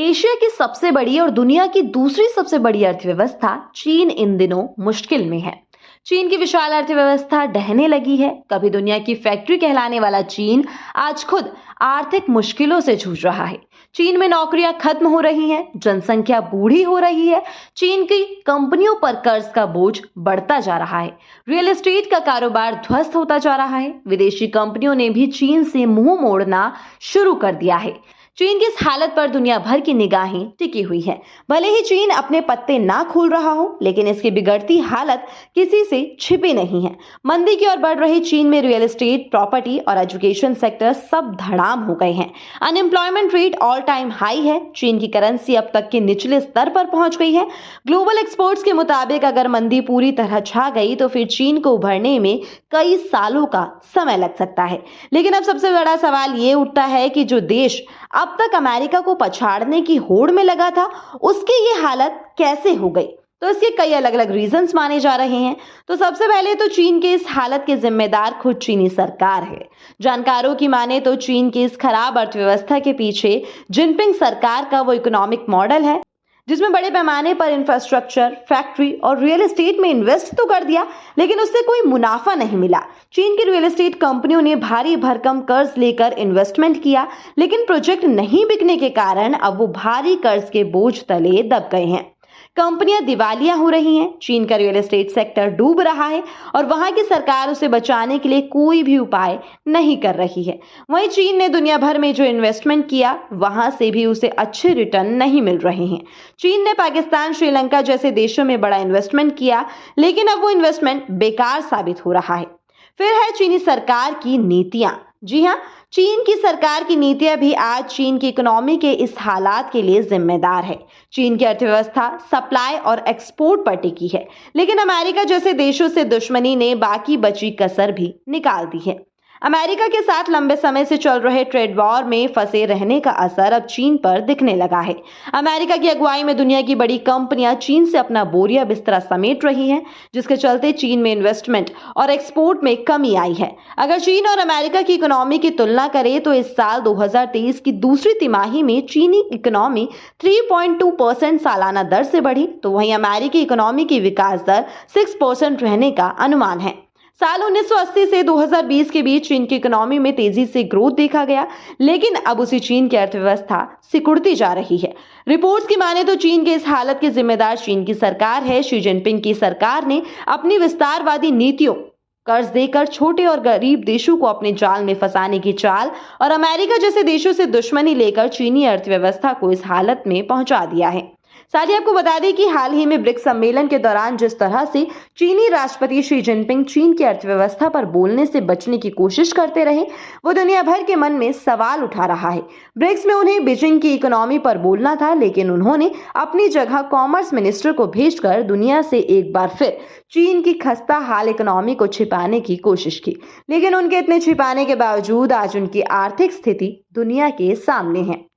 Asia की सबसे बड़ी और दुनिया की दूसरी सबसे बड़ी अर्थव्यवस्था चीन इन दिनों मुश्किल में है। चीन की विशाल अर्थव्यवस्था ढहने लगी है। कभी दुनिया की फैक्ट्री कहलाने वाला चीन आज खुद आर्थिक मुश्किलों से जूझ रहा है। चीन में नौकरियां खत्म हो रही हैं, जनसंख्या बूढ़ी हो रही है। चीन की कंपनियों पर कर्ज का बोझ बढ़ता जा रहा है। रियल एस्टेट का कारोबार ध्वस्त होता जा रहा है। विदेशी कंपनियों ने भी चीन से मुंह मोड़ना शुरू कर दिया है। चीन की इस हालत पर दुनिया भर की निगाहें टिकी हुई है। भले ही चीन अपने पत्ते ना खोल रहा हो, लेकिन इसकी बिगड़ती हालत किसी से छिपी नहीं है। मंदी की ओर बढ़ रही चीन में रियल एस्टेट, प्रॉपर्टी और एजुकेशन सेक्टर सब धड़ाम हो गए हैं। Unemployment rate all time high है। चीन की करेंसी अब तक के निचले स्तर पर पहुंच गई है। ग्लोबल एक्सपर्ट्स के मुताबिक अगर मंदी पूरी तरह छा गई तो फिर चीन को उभरने में कई सालों का समय लग सकता है। लेकिन अब सबसे बड़ा सवाल ये उठता है कि जो देश अब तक अमेरिका को पछाड़ने की होड़ में लगा था, उसकी ये हालत कैसे हो गई? तो इसके कई अलग अलग रीजंस माने जा रहे हैं। तो सबसे पहले तो चीन के इस हालत के जिम्मेदार खुद चीनी सरकार है। जानकारों की माने तो चीन की इस खराब अर्थव्यवस्था के पीछे जिनपिंग सरकार का वो इकोनॉमिक मॉडल है जिसमें बड़े पैमाने पर इंफ्रास्ट्रक्चर, फैक्ट्री और रियल एस्टेट में इन्वेस्ट तो कर दिया, लेकिन उससे कोई मुनाफा नहीं मिला। चीन की रियल एस्टेट कंपनियों ने भारी भरकम कर्ज लेकर इन्वेस्टमेंट किया, लेकिन प्रोजेक्ट नहीं बिकने के कारण अब वो भारी कर्ज के बोझ तले दब गए हैं। कंपनियां दिवालिया हो रही हैं। चीन का रियल एस्टेट सेक्टर डूब रहा है और वहां की सरकार उसे बचाने के लिए कोई भी उपाय नहीं कर रही है। वहीं चीन ने दुनिया भर में जो इन्वेस्टमेंट किया, वहां से भी उसे अच्छे रिटर्न नहीं मिल रहे हैं। चीन ने पाकिस्तान, श्रीलंका जैसे देशों में बड़ा इन्वेस्टमेंट किया, लेकिन अब वो इन्वेस्टमेंट बेकार साबित हो रहा है। फिर है चीनी सरकार की नीतियां। जी हाँ, चीन की सरकार की नीतियां भी आज चीन की इकोनॉमी के इस हालात के लिए जिम्मेदार है। चीन की अर्थव्यवस्था सप्लाई और एक्सपोर्ट पर टिकी है, लेकिन अमेरिका जैसे देशों से दुश्मनी ने बाकी बची कसर भी निकाल दी है। अमेरिका के साथ लंबे समय से चल रहे ट्रेड वॉर में फंसे रहने का असर अब चीन पर दिखने लगा है। अमेरिका की अगुवाई में दुनिया की बड़ी कंपनियां चीन से अपना बोरिया बिस्तरा समेट रही हैं, जिसके चलते चीन में इन्वेस्टमेंट और एक्सपोर्ट में कमी आई है। अगर चीन और अमेरिका की इकोनॉमी की तुलना करें तो इस साल 2023 की दूसरी तिमाही में चीनी इकोनॉमी 3.2% सालाना दर से बढ़ी, तो वहीं अमेरिकी इकोनॉमी की विकास दर 6% रहने का अनुमान है। साल 1980 से 2020 के बीच चीन की इकोनॉमी में तेजी से ग्रोथ देखा गया, लेकिन अब उसी चीन की अर्थव्यवस्था सिकुड़ती जा रही है। रिपोर्ट्स की माने तो चीन के इस हालत की जिम्मेदार चीन की सरकार है। शी जिनपिंग की सरकार ने अपनी विस्तारवादी नीतियों, कर्ज देकर छोटे और गरीब देशों को अपने जाल में फंसाने की चाल और अमेरिका जैसे देशों से दुश्मनी लेकर चीनी अर्थव्यवस्था को इस हालत में पहुंचा दिया है। साथ ही आपको बता दें कि हाल ही में ब्रिक्स सम्मेलन के दौरान जिस तरह से चीनी राष्ट्रपति शी जिनपिंग चीन की अर्थव्यवस्था पर बोलने से बचने की कोशिश करते रहे, वो दुनिया भर के मन में सवाल उठा रहा है। ब्रिक्स में उन्हें बीजिंग की इकोनॉमी पर बोलना था, लेकिन उन्होंने अपनी जगह कॉमर्स मिनिस्टर को भेजकर दुनिया से एक बार फिर चीन की खस्ता हाल इकोनॉमी को छिपाने की कोशिश की। लेकिन उनके इतने छिपाने के बावजूद आज उनकी आर्थिक स्थिति दुनिया के सामने है।